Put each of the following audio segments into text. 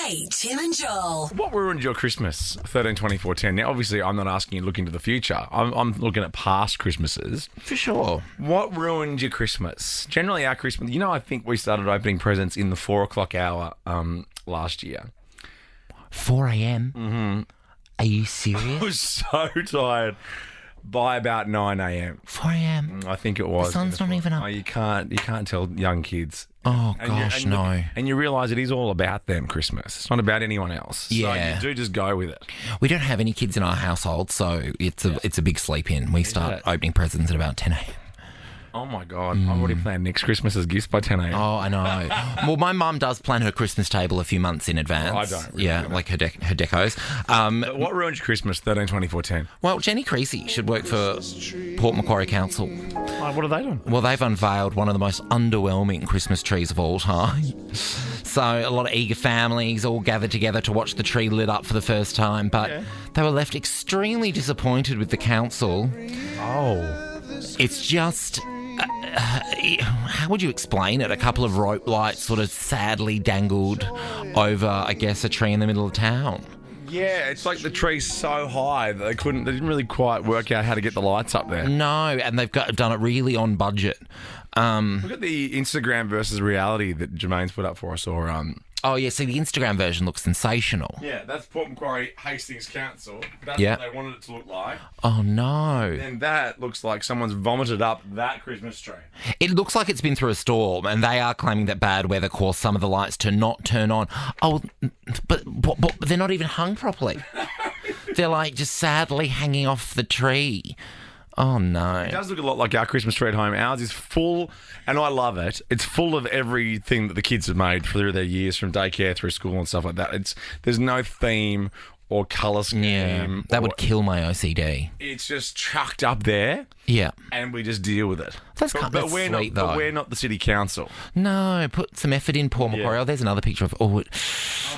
Hey, Tim and Joel. What ruined your Christmas, 13, 24, 10? Now, obviously, I'm not asking you to look into the future. I'm looking at past Christmases. For sure. What ruined your Christmas? Generally, our Christmas... I think we started opening presents in the 4 o'clock hour last year. 4 a.m.? Mm-hmm. Are you serious? I was so tired by about 9 a.m. 4 a.m.? I think it was. The sun's not even up. Oh, you can't tell young kids. Oh, gosh, no. And you realise it is all about them, Christmas. It's not about anyone else. Yeah. So you do just go with it. We don't have any kids in our household, so it's a big sleep in. We start opening presents at about 10 a.m. Oh, my God. I've already planned next Christmas's gifts by 10 a.m. Oh, I know. Well, my mum does plan her Christmas table a few months in advance. I don't. Really, yeah, like her decos. But what ruined your Christmas, 13, 24, 10? Well, Jenny Creasy should work for Port Macquarie Council. Oh, what have they done? Well, they've unveiled one of the most underwhelming Christmas trees of all time. So a lot of eager families all gathered together to watch the tree lit up for the first time, but they were left extremely disappointed with the council. Oh. It's just... how would you explain it? A couple of rope lights sort of sadly dangled over, I guess, a tree in the middle of town. Yeah, it's like the tree's so high that they didn't really quite work out how to get the lights up there. No, and they've done it really on budget. Look at the Instagram versus reality that Jermaine's put up for us, or Oh, yeah, see, the Instagram version looks sensational. Yeah, that's Port Macquarie Hastings Council. That's Yeah. what they wanted it to look like. Oh, no. And that looks like someone's vomited up that Christmas tree. It looks like it's been through a storm, and they are claiming that bad weather caused some of the lights to not turn on. Oh, but they're not even hung properly. They're like just sadly hanging off the tree. Oh, no. It does look a lot like our Christmas tree at home. Ours is full, and I love it. It's full of everything that the kids have made through their years, from daycare through school and stuff like that. There's no theme or colour scheme. Yeah, that would kill my OCD. It's just chucked up there. Yeah. And we just deal with it. That's sweet, though. But we're not the city council. No, put some effort in, Port Macquarie. Yeah. Oh, there's another picture of... Oh,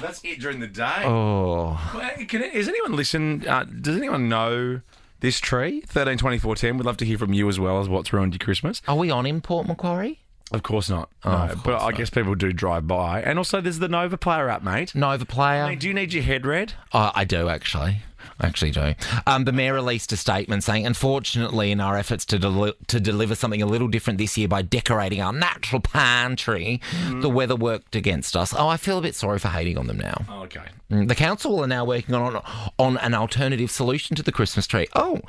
that's it during the day. Oh. Well, is anyone listen? Does anyone know this tree? 13, 24, 10. We'd love to hear from you as well as what's ruined your Christmas. Are we on in Port Macquarie? Of course not. Oh, No, of course but I not. guess people do drive by. And also there's the Nova Player app, mate. Nova Player. I mean, do you need your head read? Oh, I do, actually. I actually do. The Mayor released a statement saying, unfortunately, in our efforts to deliver something a little different this year by decorating our natural pine tree, the weather worked against us. Oh, I feel a bit sorry for hating on them now. Oh, okay. The council are now working on an alternative solution to the Christmas tree. Oh,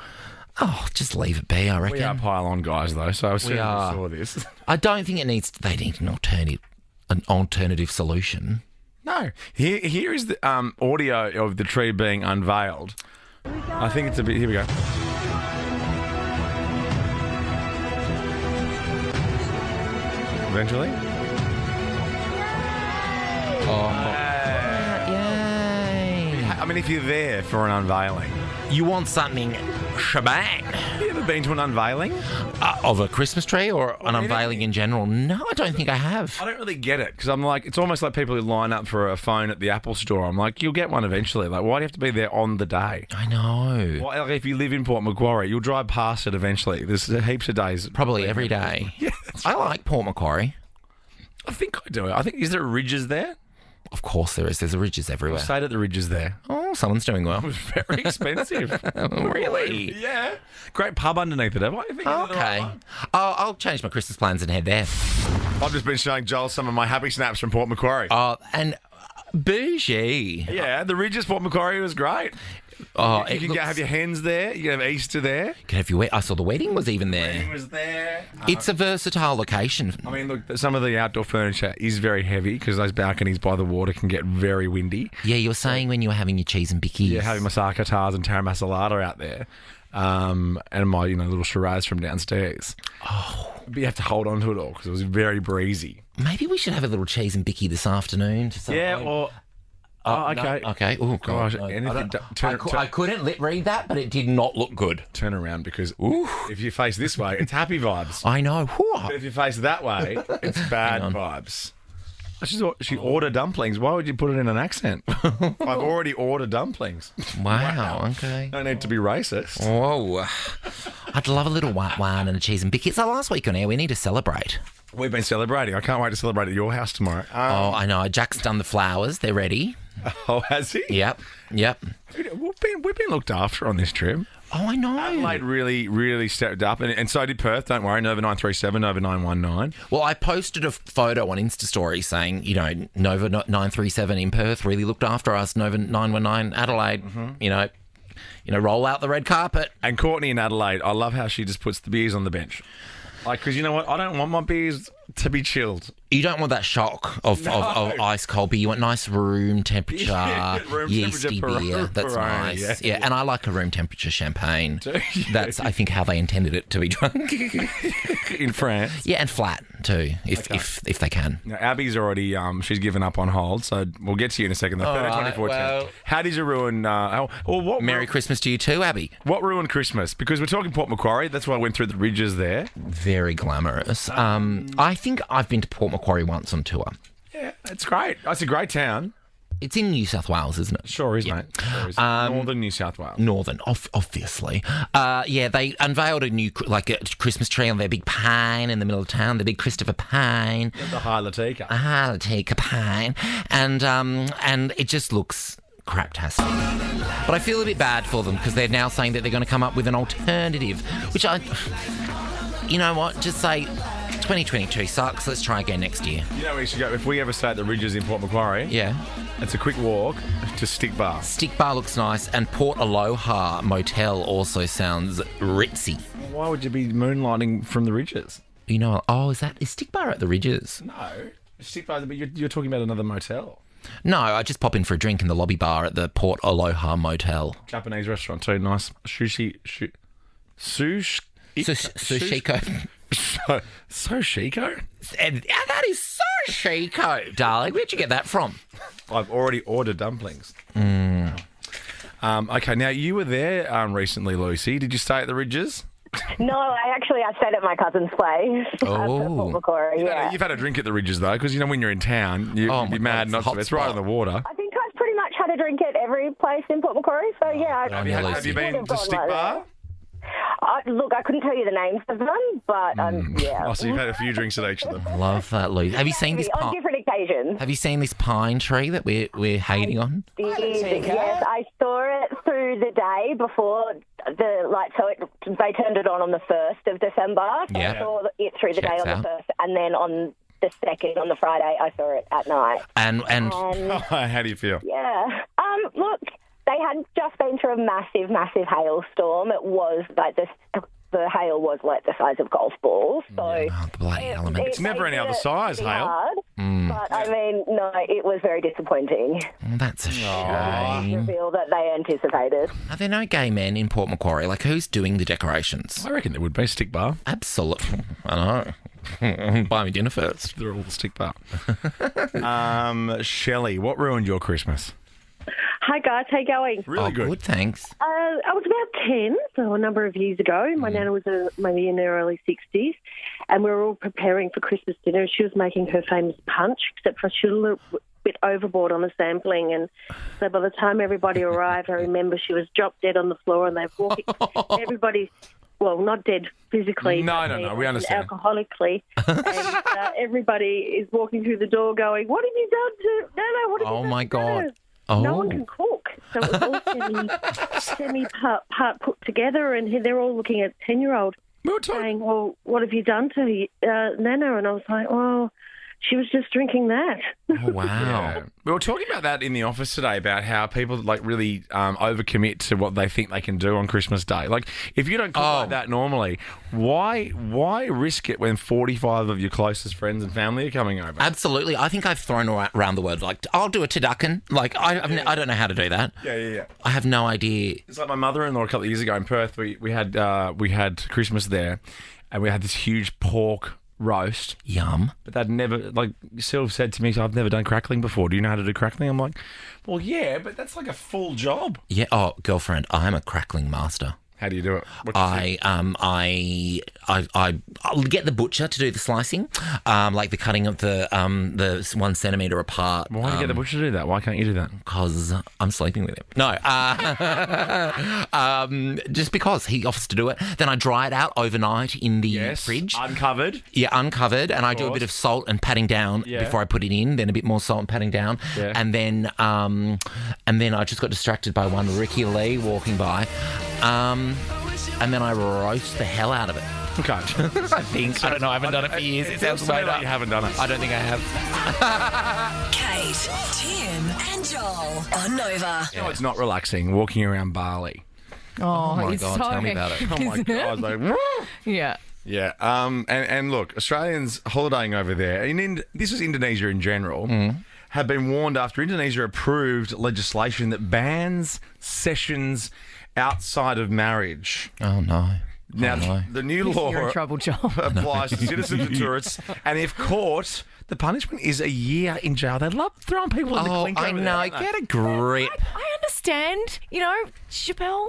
just leave it be, I reckon. We are pile-on guys, though, so as soon as are. we saw this... I don't think they need an alternative solution. No. Here is the audio of the tree being unveiled. I think it's a bit... Here we go. Eventually. Yay! I mean, if you're there for an unveiling... You want something shebang? Have you ever been to an unveiling? Of a Christmas tree or an unveiling in general? No, I don't think I have. I don't really get it, because I'm like, it's almost like people who line up for a phone at the Apple store. I'm like, you'll get one eventually. Like, why do you have to be there on the day? I know. Well, like, if you live in Port Macquarie, you'll drive past it eventually. There's heaps of days. Probably every day. Yeah, I like Port Macquarie. I think I do. I think, is there ridges there? Of course there is. There's ridges everywhere. Stayed at the ridges there. Oh, someone's doing well. It was very expensive. Really? Yeah. Great pub underneath it. Have I? Okay. I'll change my Christmas plans and head there. I've just been showing Joel some of my happy snaps from Port Macquarie. Oh, and bougie. Yeah, the ridges, Port Macquarie was great. Oh, You can have your hens there. You can have Easter there. Can have your I saw the wedding was even there. It was there. It's a versatile location. I mean, look, some of the outdoor furniture is very heavy because those balconies by the water can get very windy. Yeah, you were saying when you were having your cheese and bickies. Yeah, having my sarkatars and taramasalada out there. And my little Shiraz from downstairs. Oh. But you have to hold on to it all because it was very breezy. Maybe we should have a little cheese and bicky this afternoon to celebrate. Yeah, or... Oh, okay. No, okay. Oh, Gosh, God. anything, I couldn't read that, but it did not look good. turn around because if you face this way, it's happy vibes. I know. But if you face that way, it's bad vibes. She ordered dumplings. Why would you put it in an accent? I've already ordered dumplings. Wow. Okay. No need to be racist. Whoa. I'd love a little white wine and a cheese and bicky. It's our last week on air. We need to celebrate. We've been celebrating. I can't wait to celebrate at your house tomorrow. Oh, I know. Jack's done the flowers. They're ready. Oh, has he? Yep. We've been looked after on this trip. Oh, I know. Adelaide really stepped up, and so did Perth. Don't worry, Nova 937, Nova 919. Well, I posted a photo on Insta Story saying, Nova 937 in Perth really looked after us. Nova 919 Adelaide, roll out the red carpet. And Courtney in Adelaide, I love how she just puts the beers on the bench. Like, because you know what? I don't want my beers to be chilled. You don't want that shock of ice cold beer. You want nice room temperature, yeasty beer. That's nice. Yeah, and I like a room temperature champagne. That's, I think, how they intended it to be drunk. In France. Yeah, and flat too, if they can. Now, Abby's already, she's given up on hold, so we'll get to you in a second. The 2014. How did you ruin... Merry Christmas to you too, Abby. What ruined Christmas? Because we're talking Port Macquarie. That's why I went through the ridges there. Very glamorous. I think I've been to Port Macquarie once on tour. Yeah, it's great. It's a great town. It's in New South Wales, isn't it? Sure is, mate. Sure is. Northern New South Wales. Northern, obviously. They unveiled a new a Christmas tree on their big pine in the middle of town, the big Christopher pine. The Hylatica. A Hylatica pine. And it just looks craptastic. But I feel a bit bad for them because they're now saying that they're going to come up with an alternative, which you know what, just say 2022 sucks, let's try again next year. You know where we should go? If we ever stay at the Ridges in Port Macquarie, yeah, it's a quick walk to Stick Bar. Stick Bar looks nice, and Port Aloha Motel also sounds ritzy. Why would you be moonlighting from the Ridges? Is Stick Bar at the Ridges? No, Stick Bar, but you're talking about another motel. No, I just pop in for a drink in the lobby bar at the Port Aloha Motel. Japanese restaurant too, nice. Sushiko. So chico? And that is so chico, darling. Where'd you get that from? I've already ordered dumplings. Okay, now you were there recently, Lucy. Did you stay at the Ridges? No, I stayed at my cousin's place. Oh. Macquarie, yeah. You've had a drink at the Ridges, though, because, when you're in town, you'd be mad not to. It's right on the water. I think I've pretty much had a drink at every place in Port Macquarie, so yeah. Have you been to Stick Bar? Look, I couldn't tell you the names of them, but yeah. Oh, so you've had a few drinks at each of them. Love that, Lucy. Have you seen this on different occasions? Have you seen this pine tree that we're hating on? Yes, I saw it through the day before they turned it on the 1st of December. So I saw it through the day on the 1st, and then on the 2nd, on the Friday, I saw it at night. And how do you feel? Yeah. Look, they had just been through a massive, massive hailstorm. It was like the hail was like the size of golf balls. So the bloody element. It's never any other size, hail. Hard, but I mean, no, it was very disappointing. That's a shame. The reveal that they anticipated. Are there no gay men in Port Macquarie? Like, who's doing the decorations? I reckon there would be. Stick Bar. Absolutely. I know. Buy me dinner first. They're all Stick Bar. Shelley, what ruined your Christmas? Hi guys, how you going? Really good. Good, thanks. I was about 10, so a number of years ago. My nana was maybe in her early 60s, and we were all preparing for Christmas dinner. She was making her famous punch, except for she was a little bit overboard on the sampling, and so by the time everybody arrived, I remember she was dropped dead on the floor, and they were walking. Everybody, well, not dead physically. No, we understand. Alcoholically, and everybody is walking through the door, going, "What have you done to Nana? What have you done?" Oh my God. Nana? No one can cook, so it was all semi-part put together, and they're all looking at 10-year-old saying, "Well, what have you done to Nana?" And I was like, "Oh, she was just drinking that." Oh, wow. Yeah. We were talking about that in the office today, about how people really overcommit to what they think they can do on Christmas Day. Like, if you don't cook like that normally, why risk it when 45 of your closest friends and family are coming over? Absolutely. I think I've thrown around the word, like, I'll do a turducken. Like, I don't know how to do that. Yeah. I have no idea. It's like my mother-in-law a couple of years ago in Perth. We had Christmas there, and we had this huge pork roast. Yum. But they'd never, Sylv said to me, "I've never done crackling before. Do you know how to do crackling?" I'm like, "Well, yeah, but that's like a full job." Yeah. Oh, girlfriend, I'm a crackling master. How do you do it? I'll get the butcher to do the slicing, like the cutting of the 1 centimetre apart. Why do you get the butcher to do that? Why can't you do that? Because I'm sleeping with him. No, just because he offers to do it. Then I dry it out overnight in the fridge. Uncovered. Yeah, uncovered, and I do a bit of salt and patting down before I put it in. Then a bit more salt and patting down, and then I just got distracted by one Ricky Lee walking by. And then I roast the hell out of it. Okay. I think. I don't know. I haven't done it for years. It sounds made up. You haven't done it. I don't think I have. Kate, Tim and Joel on Nova. No, it's not relaxing walking around Bali. Oh my it's God, so tell me about it. Oh my God. Like, Yeah. yeah. And look, Australians holidaying over there, this is Indonesia in general, have been warned after Indonesia approved legislation that bans sessions outside of marriage. Oh no. Now, the new law You're in trouble, Joel. applies to citizens and tourists, and if caught, the punishment is a year in jail. They love throwing people in the clink I over know. there, don't they? Get a grip. I understand, Chappelle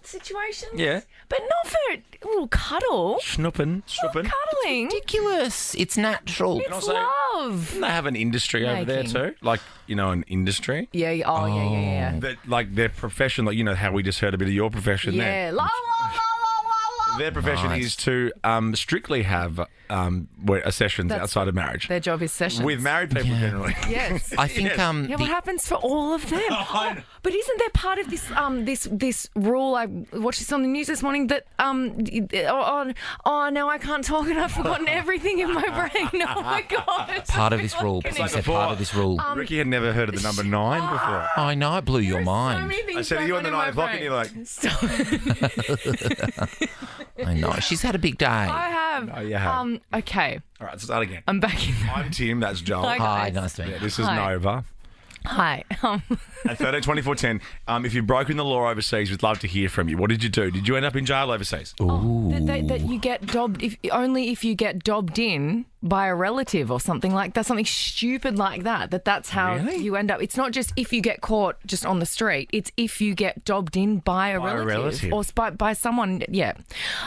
situations. Yeah. But not for a little cuddle. Schnuppen. Cuddling. Ridiculous. It's natural. It's also- love. They have an industry over there Making. too. Like, an industry. Yeah. Yeah. That, like, their profession, like, how we just heard a bit of your profession there. Yeah. La, la, la, la, la, la. Their profession is to strictly have sessions outside of marriage. Their job is sessions. With married people generally. Yes. I think Yeah, what happens for all of them? But isn't there part of this rule? I watched this on the news this morning that now I can't talk and I've forgotten everything in my brain. Oh my God! part of this rule. Because you said part of this rule. Ricky had never heard of the number 9 before. I know. It blew your So mind. many things I said, are you on the going 9 o'clock? my And you're like, brain. I know. She's had a big day. I have. Oh, you have. Okay, all right, let's start again. I'm back in. I'm Tim, that's Joel. Hi, Hi, guys. nice to meet Yeah, you. this is Hi. Nova. Hi. At 13-24-10, if you've broken the law overseas, we'd love to hear from you. What did you do? Did you end up in jail overseas? That you get dobbed only if you get dobbed in by a relative or something like that, something stupid like that. That's how Really? you end up. It's not just if you get caught just on the street. It's if you get dobbed in by a relative or by someone. Yeah.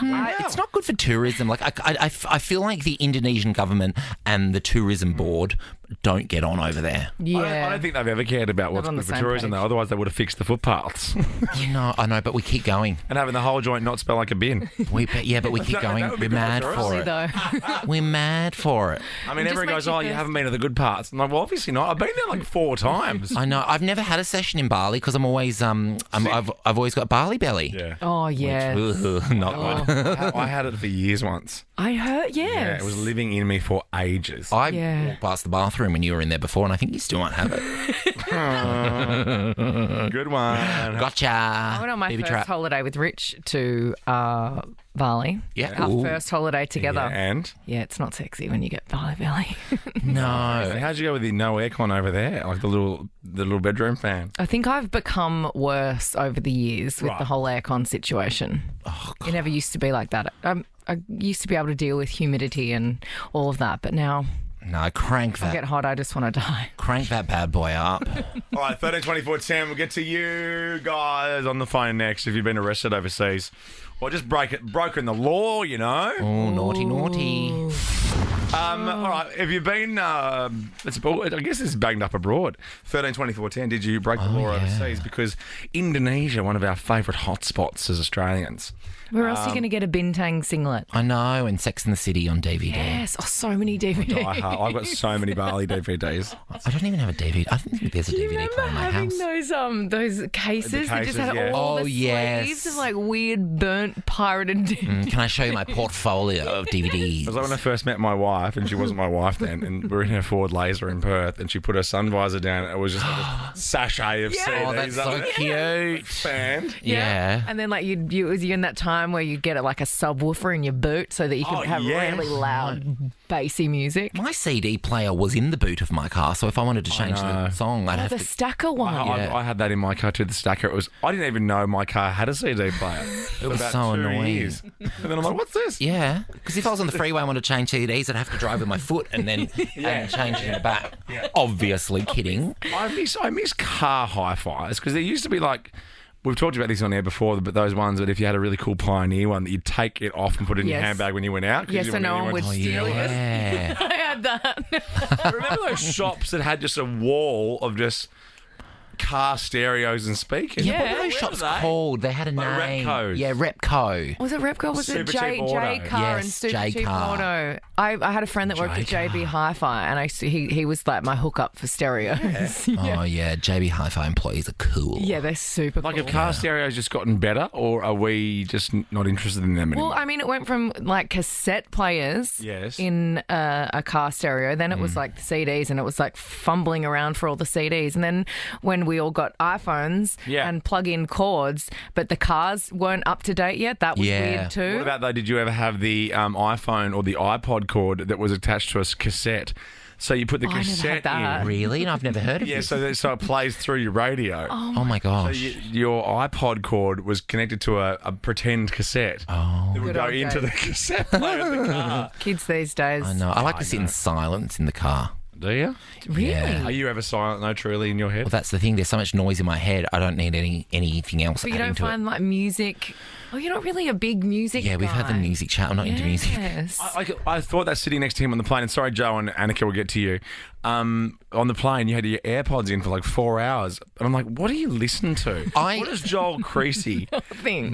It's not good for tourism. Like I feel like the Indonesian government and the tourism board don't get on over there. Yeah. I don't think they've ever cared about what's on good the for same tourism, page. though. Otherwise, they would have fixed the footpaths I know, but we keep going. and having the whole joint not smell like a bin. But we keep going. that would be We're good for mad tourists. for it. Though. We're mad for it. I mean, just everyone makes goes, you oh, you thirsty. haven't been to the good parts. I'm like, well, obviously not. I've been there like 4 times. I know. I've never had a session in Bali because I'm always I've always got Bali belly. Yeah. Oh yeah. Not good. I had it for years once. I heard. Yes. Yeah, it was living in me for ages. I Yeah. walked past the bathroom when you were in there before, and I think you still might have it. Good one. Gotcha. I went on my Baby first trap. holiday with Rich to Bali. Yeah. Our Ooh. first holiday together. Yeah, and? Yeah, it's not sexy when you get Bali belly. No. How'd you go with the no aircon over there? Like the little bedroom fan? I think I've become worse over the years with Right. the whole aircon situation. It never used to be like that. I used to be able to deal with humidity and all of that, but now No, crank I get that. hot, I just want to die. Crank that bad boy up. All right, 13-24-10. We'll get to you guys on the phone next if you've been arrested overseas. Or just broken the law, Oh, naughty. All right, have you been, I guess it's banged up abroad. 13-24-10, did you break the law overseas? Because Indonesia, one of our favourite hotspots as Australians. Where else are you going to get a Bintang singlet? I know, and Sex and the City on DVD. Yes, so many DVDs. I've got so many Bali DVDs. I don't even have a DVD. I don't think there's a Do you DVD remember player in my having house. those cases that just cases, had yeah. all Oh, the yes. sleeves of like weird burnt pirated? Can I show you my portfolio of DVDs? It was like when I first met my wife, and she wasn't my wife then, and we were in her Ford Laser in Perth, and she put her sun visor down, and it was just like a sachet of CDs. Oh, that's up so there. cute. Band. Yeah. And then like it was in that time where you get like a subwoofer in your boot so that you can have yes. really loud bassy music. My CD player was in the boot of my car, so if I wanted to change the song, I'd have The to... stacker one. I had that in my car too, the stacker. I didn't even know my car had a CD player. It was so annoying. Years. And then I'm like, what's this? Yeah, because if I was on the freeway and wanted to change CDs, I'd have to drive with my foot and then and change it in the back. Obviously, kidding. I miss car hi-fis because there used to be like We've talked about this on air before, but those ones that if you had a really cool Pioneer one, that you'd take it off and put it in your handbag when you went out. Yes, so no one would steal it. I had that. Remember those shops that had just a wall of just car stereos and speakers? Yeah, what were those shops called? They had a name. Repcos. Yeah, Repco. Was it Repco? Was it J Car and Super Cheap Auto? I had a friend that worked at JB Hi-Fi, and he was like my hookup for stereos. Oh yeah, JB Hi-Fi employees are cool. Yeah, they're super cool. Like, have car stereos just gotten better, or are we just not interested in them anymore? Well, I mean, it went from like cassette players in a car stereo, then it was like the CDs, and it was like fumbling around for all the CDs, and then when we all got iPhones and plug-in cords, but the cars weren't up to date yet, that was weird too. What about, though, did you ever have the iPhone or the iPod cord that was attached to a cassette? So you put the cassette in. Really? And I've never heard of this. So it plays through your radio. Oh my gosh. So your iPod cord was connected to a pretend cassette. Oh. That would go into the cassette player of the car. Kids these days. I know. I like to sit in silence in the car. Do you? Really? Yeah. Are you ever silent, though, truly, in your head? Well, that's the thing. There's so much noise in my head. I don't need anything else. But you don't find like music. Oh, you're not really a big music guy. Yeah, we've had the music chat. I'm not into music. I thought that sitting next to him on the plane, and sorry, Joe and Annika will get to you. On the plane, you had your AirPods in for like 4 hours. And I'm like, what are you listening to? What does Joel Quickie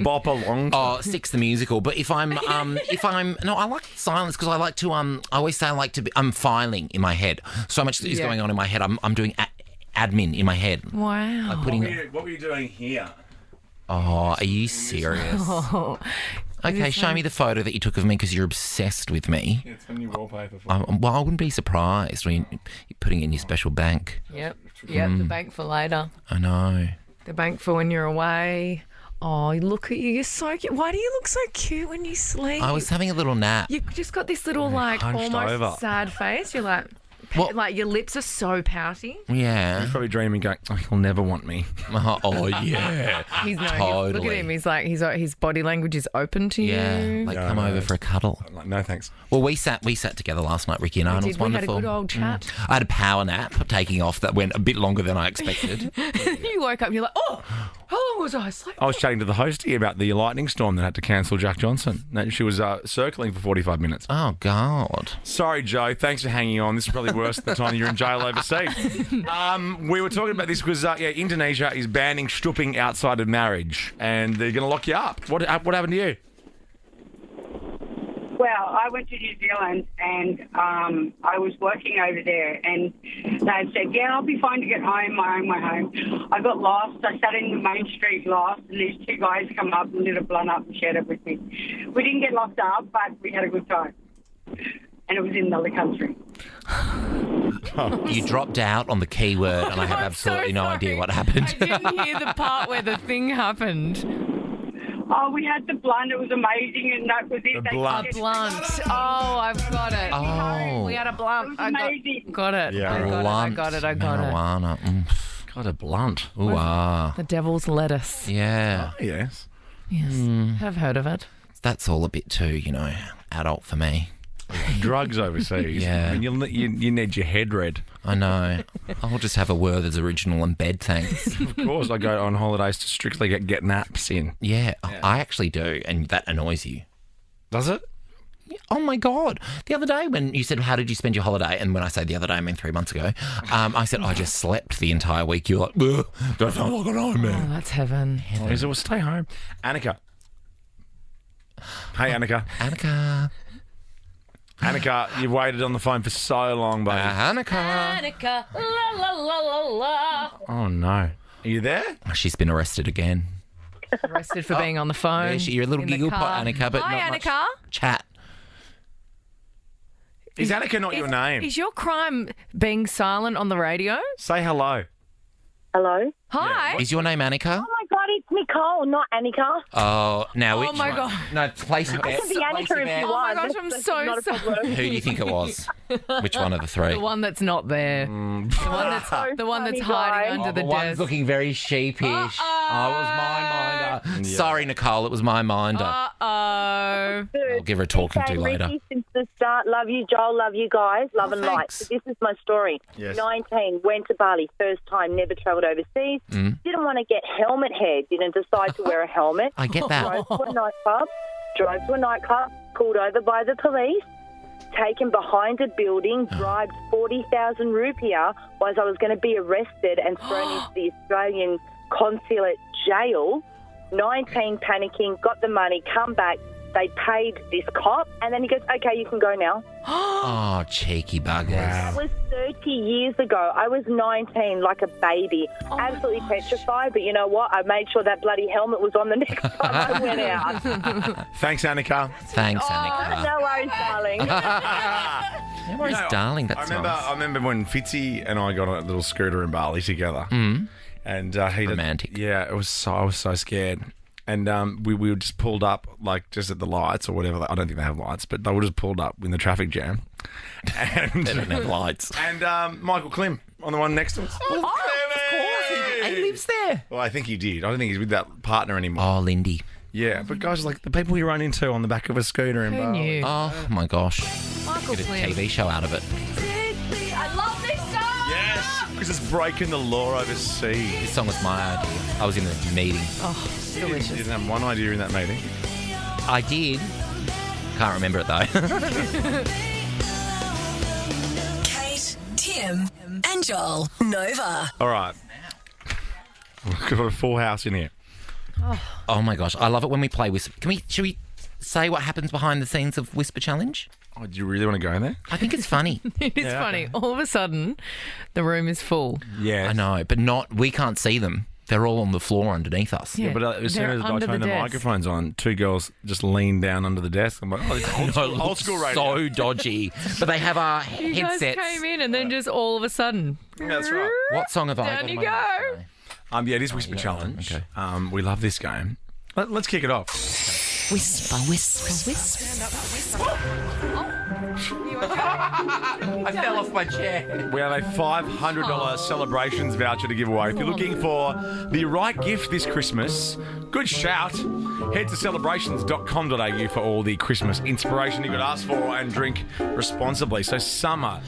bop along to? Oh, Six the Musical. But if I'm, no, I like silence because I like to, I always say I like to be, I'm filing in my head. So much is going on in my head. I'm doing admin in my head. Wow. What were you doing here? Oh, are you serious? Okay, show me the photo that you took of me because you're obsessed with me. Yeah, it's on your wallpaper. Well, I wouldn't be surprised when you're putting it in your special bank. Yep, the bank for later. I know. The bank for when you're away. Oh, look at you. You're so cute. Why do you look so cute when you sleep? I was having a little nap. You've just got this little, like, almost sad face. You're like... What? Like, your lips are so pouty. Yeah. He's probably dreaming, going, oh, he'll never want me. Oh, yeah. Totally. Look at him. He's like, his body language is open to you. Yeah, like come over for a cuddle. I'm like, no, thanks. Well, we sat together last night, Ricky and I, and it was wonderful. We had a good old chat. I had a power nap taking off that went a bit longer than I expected. You woke up and you're like, oh, how long was I asleep? I was chatting to the hostie about the lightning storm that had to cancel Jack Johnson. She was circling for 45 minutes. Oh, God. Sorry, Joe. Thanks for hanging on. This is probably worse than the time you're in jail overseas. We were talking about this because Indonesia is banning stooping outside of marriage, and they're going to lock you up. What happened to you? Well, I went to New Zealand and I was working over there, and they said, yeah, I'll be fine to get home, my own way home. I got lost. I sat in the main street lost, and these two guys come up and lit a blunt up and shared it with me. We didn't get locked up, but we had a good time. And it was in another country. You dropped out on the keyword, and I have absolutely no idea what happened. I didn't hear the part where the thing happened. Oh, we had the blunt. It was amazing, and that was it. The blunt. A blunt. Oh, I've got it. Oh. We had a blunt. It was amazing. Got it. Yeah. I got it. Marijuana. Got a blunt. Ooh, ah. The devil's lettuce. Yeah. Oh, yes. Yes. I've heard of it. That's all a bit too, adult for me. Drugs overseas. Yeah. I mean, you need your head read. I know. I'll just have a Werther's original in bed, thanks. Of course, I go on holidays to strictly get naps in. Yeah, I actually do, and that annoys you. Does it? Oh, my God. The other day when you said, how did you spend your holiday? And when I say the other day, I mean 3 months ago. I said, I just slept the entire week. You're like, that sounds like a nightmare. Oh, that's heaven. He said, well, stay home. Annika. Hey, Annika. Annika, you've waited on the phone for so long, buddy. Annika, la la la la la. Oh, no. Are you there? She's been arrested again. Arrested for being on the phone. You're a little giggle pot, Annika, but Hi, not Annika. much chat. Is Annika not your name? Is your crime being silent on the radio? Say hello. Hello? Hi. Is your name Annika? Oh, my God, it's Nicole, not Annika. Oh, now Oh, my God. No, place your bet. I can be Annika if you Oh, my want. gosh, I'm That's so not a sorry. problem. Who do you think it was? Which one of the three? The one that's not there. The one that's hiding under the the one's desk. looking very sheepish. Oh, it was my minder. Yeah. Sorry, Nicole, it was my minder. Uh-oh. I'll give her a talking to Saying later. Ricky since the start. Love you, Joel. Love you guys. Love and light. So this is my story. Yes. 19, went to Bali, first time, never travelled overseas. Didn't want to get helmet hair. Didn't decide to wear a helmet. I get that. Drove to a nightclub, pulled over by the police, taken behind a building, bribed 40,000 rupiah, was I was going to be arrested and thrown into the Australian consulate jail. 19, panicking, got the money, come back. They paid this cop, and then he goes, okay, you can go now. Oh, cheeky buggers. That was 30 years ago. I was 19, like a baby, absolutely petrified. But you know what? I made sure that bloody helmet was on the next time I went out. Thanks, Annika. Thanks, Annika. No worries, darling. No worries, darling. That's nice. I remember when Fitzy and I got on a little scooter in Bali together. And he romantic. I was so scared. And we were just pulled up, like, just at the lights or whatever. I don't think they have lights, but they were just pulled up in the traffic jam. And they don't have lights. And Michael Klim on the one next to us. Oh, of course. He lives there. Well, I think he did. I don't think he's with that partner anymore. Oh, Lindy. Yeah, but guys, like the people you run into on the back of a scooter in Bali. knew? Oh, my gosh. Michael Get a Flynn. TV show out of it. I love this song. Yes, because it's breaking the law overseas. This song was my idea. I was in the meeting. Oh, delicious. You didn't have one idea in that meeting. I did. Can't remember it, though. Kate, Tim, and Joel. Nova. All right. We've got a full house in here. Oh, my gosh. I love it when we play Whisper. Should we say what happens behind the scenes of Whisper Challenge? Oh, do you really want to go there? I think it's funny. It is funny. All of a sudden, the room is full. Yeah. I know, but we can't see them. They're all on the floor underneath us. Yeah, but as soon they're as I under turn the the desk. microphones on, two girls just lean down under the desk. I'm like, oh, it's old school radio. So dodgy. But they have our You guys headsets. came in and then just all of a sudden. Yeah, that's right. What song have I got? Down you on my go. list Yeah, it is Whisper Challenge. Okay. We love this game. Let's kick it off. Whisper, whisper, whisper. I fell off my chair. We have a $500 celebrations voucher to give away. If you're looking for the right gift this Christmas, good shout. Head to celebrations.com.au for all the Christmas inspiration you could ask for and drink responsibly. So summer,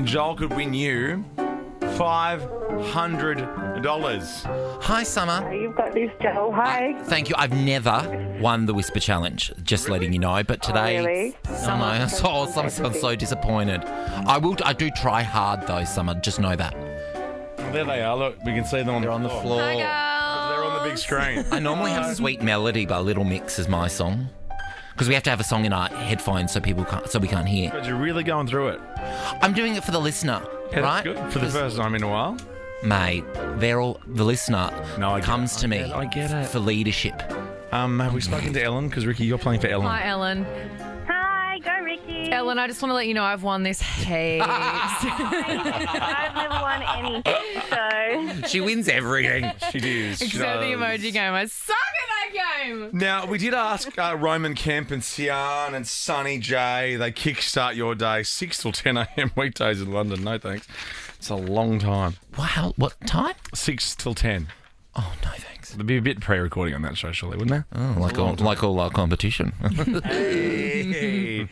Joel could win you $500. Hi, Summer. You've got this, Joel. Hi. Thank you. I've never won the Whisper Challenge, just letting you know. But today... really? Summer sounds so disappointed. I do try hard, though, Summer. Just know that. There they are. Look, we can see them They're on the floor. Hi, girls. They're on the big screen. I normally have Sweet Melody by Little Mix as my song. Because we have to have a song in our headphones so we can't hear. But you're really going through it. I'm doing it for the listener, Yeah, right? that's good. For the first time in a while. Mate, the listener comes to me I get it. for leadership. Have we spoken to Ellen? Because, Ricky, you're playing for Ellen. Hi, Ellen. Hi, go Ricky. Ellen, I just want to let you know I've won this heaps. I've never won anything, so She wins everything. She does. She Except the does. emoji game. I suck at that game. Now, we did ask Roman Kemp and Sian and Sonny J. They kickstart your day 6 till 10 a.m. weekdays in London. No thanks. It's a long time. Wow, what time? 6 till 10. Oh, no thanks. There'd be a bit pre-recording on that show, surely, wouldn't there? Oh, like all our competition. Hey.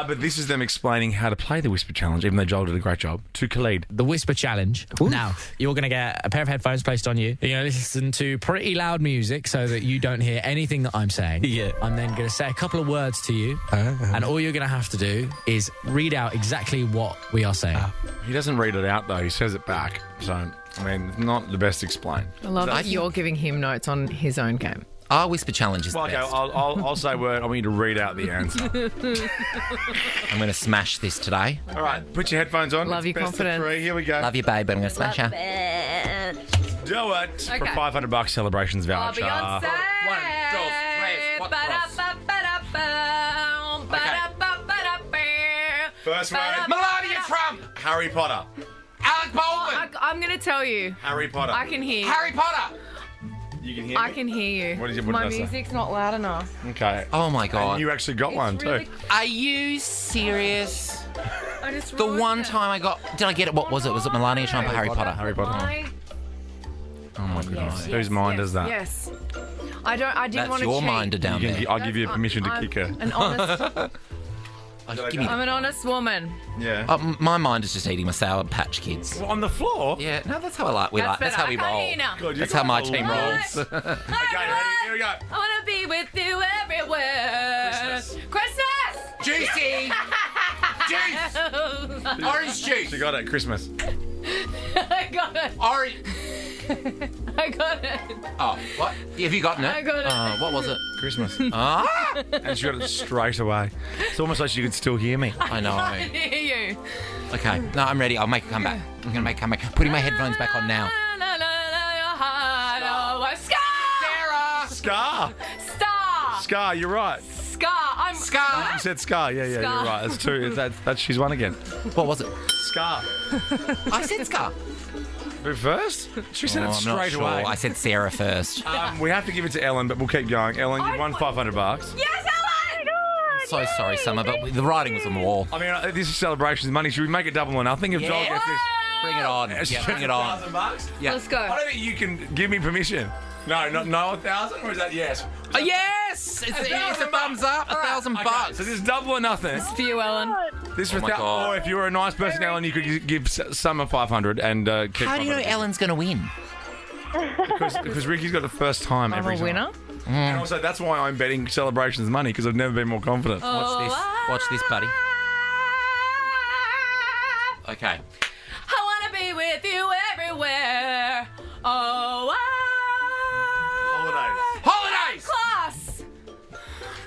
But this is them explaining how to play the Whisper Challenge, even though Joel did a great job, to Khalid. The Whisper Challenge. Now, you're going to get a pair of headphones placed on you. You're going to listen to pretty loud music so that you don't hear anything that I'm saying. Yeah. I'm then going to say a couple of words to you, and all you're going to have to do is read out exactly what we are saying. He doesn't read it out, though. He says it back. So, not the best explained. I love that you're giving him notes on his own game. Our Whisper Challenge is Well, the okay, best. I'll say a word. I want you to read out the answer. I'm going to smash this today. All right, put your headphones on. Love It's your best of confidence. 3. Here we go. Love you, babe, but I'm going to smash her. Do it for Okay. $500 celebrations Oh, voucher. Beyonce. First word. Melania Trump! Harry Potter. Alec Baldwin! I'm going to tell you. Harry Potter. I can hear you. Harry Potter! You can hear I me? can hear you. What did My I say? music's not loud enough. Okay. Oh, my God. And you actually got one, really- too. Are you serious? I just The ruined one it. time I got... Did I get it? What was it? Was it Melania Trump or Harry Potter? Harry Potter. Oh, my goodness. Whose mind is that? Yes. I didn't That's want to your cheat. minder down there. I'll give you permission to kick her. An honest. I'm an honest woman. Yeah. My mind is just eating my Sour Patch Kids. On the floor? Yeah, no, that's how I like. That's how we roll. God, That's how my team rolls. Okay, ready? Here we go. I want to be with you everywhere. Christmas! Juicy! Juice! Orange juice! She got it. Christmas. I got it. Orange. I got it. Oh, what? Have you gotten it? I got it. What was it? Christmas. Ah! And she got it straight away. It's almost like she could still hear me. I know. I can hear you. Okay, no, I'm ready. I'll make a comeback. I'm going to make a comeback. Putting my headphones back on now. Scar. Star. Scar, you're right. Scar. I'm Scar. You said Scar. Yeah, you're right. That's two. That's she's won again. What was it? Scar. I said Scar. Who first? She said it I'm not straight sure. away. I said Sarah first. We have to give it to Ellen, but we'll keep going. Ellen, you've won $500. Yes, Ellen! So sorry, Summer, but the writing was on the wall. I mean, this is celebrations money. Should we make it double or nothing? If Joel gets this, Bring it on. Yeah, bring it on. $1,000. Yeah. Let's go. I don't think you can give me permission. No, no, 1,000, or is that yes? Yes! It's a thumbs up. $1,000. So this is double or nothing. It's for you, Ellen. This Oh my God. or if you were a nice person, Ellen, you could give Summer 500 and keep. How do you know 500. Ellen's going to win? Because Ricky's got the first time I'm every a time. winner. And also, that's why I'm betting celebrations money because I've never been more confident. Watch this, buddy. Okay. I want to be with you everywhere. Oh, Holidays. Class.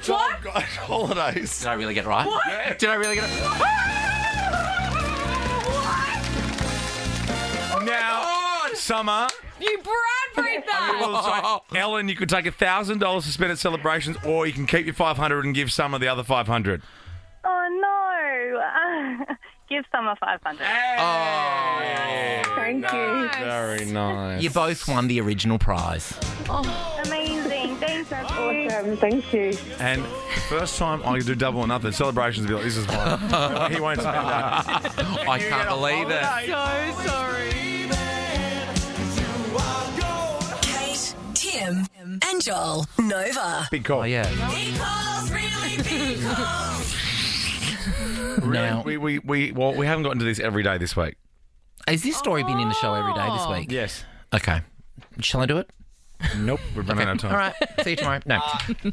What? God, holidays. Did I really get it right? What? Yeah. Did I really get it Now, Summer. You Bradbury that. Well, so, Ellen, you could take $1,000 to spend at celebrations, or you can keep your 500 and give Summer the other 500. Oh, no. Give Summer 500. Hey. Thank you. Very nice. You both won the original prize. Amazing. Thanks, That's awesome. Thank you. And the first time I do double or nothing, celebrations will be like, this is fine. He won't spend that. I can't believe it. So sorry. Kate, Tim, and Joel. Nova. Big call. Oh, yeah. Big calls, really big calls. Now, we haven't gotten to this every day this week. has this story been in the show every day this week? Yes. Okay. Shall I do it? Nope. We're running out of time. All right. See you tomorrow. No.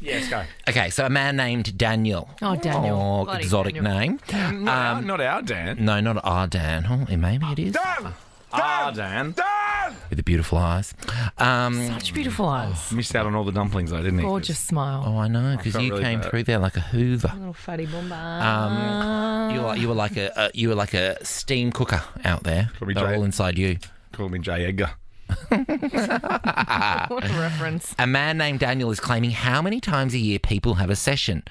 Yes, go. Okay, so a man named Daniel. Oh, Daniel. Oh, Bloody exotic Daniel. name. Not our Dan. No, not our Dan. Oh, maybe it is. Dan. With the beautiful eyes. Such beautiful eyes. Missed out on all the dumplings, though, didn't he? Gorgeous smile. Oh, I know, because felt you really came bad. through there like a Hoover. Little fatty bomba. You were like a steam cooker out there. Probably They're Jay. all inside you. Call me J. Edgar. What a reference. A man named Daniel is claiming how many times a year people have a session.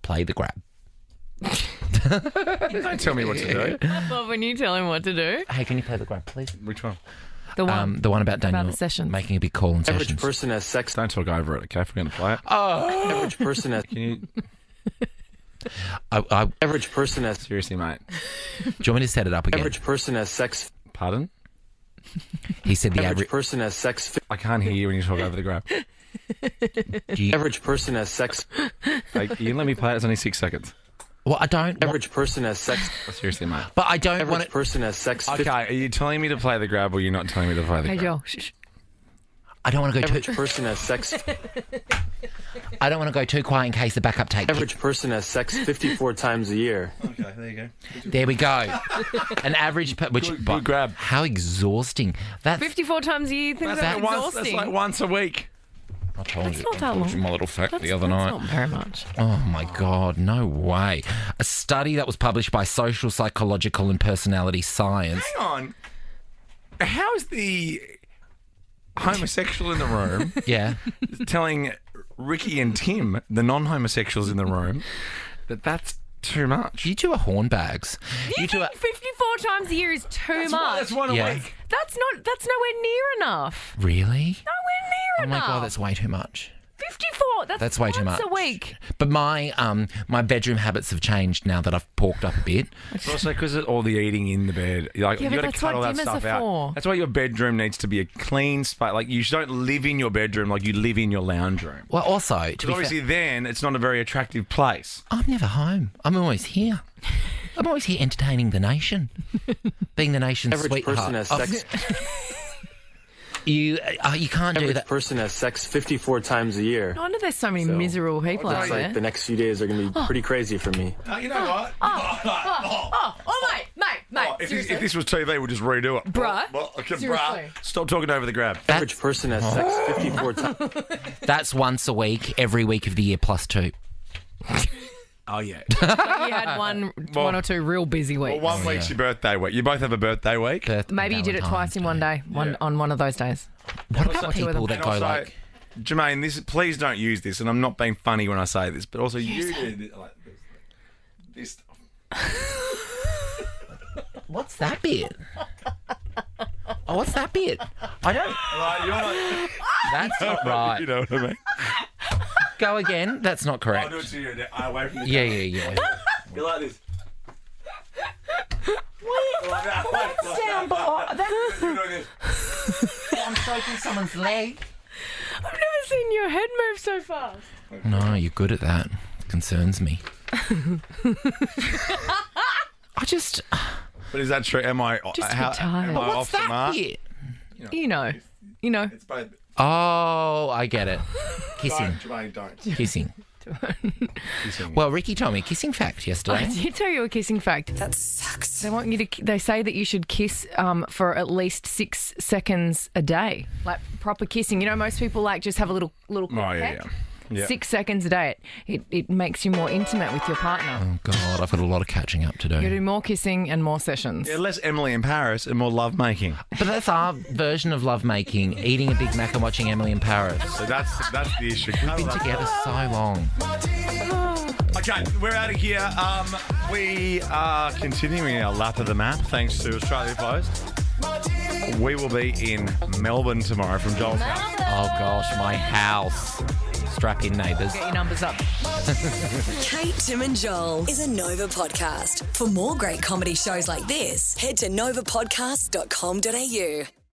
Play the grab. Don't tell me what to do. Well, when you tell him what to do. Hey, can you play the grab, please? Which one? The one. The one about Daniel the sessions. making a big call in Average sessions. person has sex. Don't talk over it, okay? If we're going to play it. Average person has. Can you... Average person has. Seriously, mate. Do you want me to set it up again? Average person has sex. Pardon? He said the Average average. person has sex. I can't hear you when you talk over the grab. Average person has sex. Like, you let me play it. It's only 6 seconds. Well, I don't. Average person has sex. Seriously, mate. But I don't want Average it. person has sex. Okay, are you telling me to play the grab or you're not telling me to play the Hey, grab? Joel. Shh. I don't want to go Average too. person has sex. I don't want to go too quiet in case the backup tape. Average person has sex 54 times a year. Okay, there you go. There we go. An average, which Good grab. How exhausting. That's 54 times a year. Think that's exhausting. That's like once a week. I told That's you. not that long. My little fact That's, the other that's night. not very much. Oh my God, no way. A study that was published by Social, Psychological and Personality Science. Hang on. How is the homosexual in the room Yeah. telling Ricky and Tim, the non-homosexuals in the room, that that's too much? You two are hornbags. You two are. 54 times a year is too much. That's one a Yeah. week. That's nowhere near enough. Really? Nowhere near Oh my enough. God, that's way too much. 54. That's way too once much. a week. But my my bedroom habits have changed now that I've porked up a bit. It's also because of all the eating in the bed. Like, Yeah, you but got to that's cut all what that dimmers stuff are out. for. That's why your bedroom needs to be a clean space. Like, you don't live in your bedroom like you live in your lounge room. Well, also, to Because be obviously fair, then it's not a very attractive place. I'm never home. I'm always here. I'm always here entertaining the nation, being the nation's Average sweetheart. person has sex. You can't do Average that. person has sex 54 times a year. No wonder there's so many miserable people out Looks there. like the next few days are going to be pretty crazy for me. You know what? Mate, If this was TV, we'll just redo it. Bruh. Bruh. Stop talking over the grab. Average person has sex 54 times. That's once a week, every week of the year plus 2. Oh, yeah. You had one or two real busy weeks. Well, 1 week's your birthday week. You both have a birthday week? Maybe you did it twice in one day, on one of those days. What about people that go also, like... Jermaine, please don't use this, and I'm not being funny when I say this, but also you do this stuff. What's that bit? Oh, what's that bit? I don't... That's not right. You know what I mean? Go again. That's not correct. I'll do it to you away from the Yeah. You like this? What's down below? You're doing this. I'm stroking someone's leg. I've never seen your head move so fast. No, you're good at that. Concerns me. But is that true? Am I? Just tired. Am I What's off the that mark? bit? You know. It's both. Oh, I get it. Kissing. Jermaine, don't. Kissing. Well, Ricky told me a kissing fact yesterday. I did tell you a kissing fact. That sucks. They want you to. They say that you should kiss for at least 6 seconds a day, like proper kissing. You know, most people like just have a little Oh, peck. yeah. 6 seconds a day. It makes you more intimate with your partner. Oh, God, I've got a lot of catching up to do. You do more kissing and more sessions. Yeah, less Emily in Paris and more love making. But that's our version of love making, eating a Big Mac and watching Emily in Paris. So that's the issue. We've been together so long. Okay, we're out of here. We are continuing our lap of the map thanks to Australia Post. We will be in Melbourne tomorrow from Joel's house. Oh, gosh, my house. Strap in, neighbours. Get your numbers up. Kate, Tim and Joel is a Nova podcast. For more great comedy shows like this, head to novapodcast.com.au.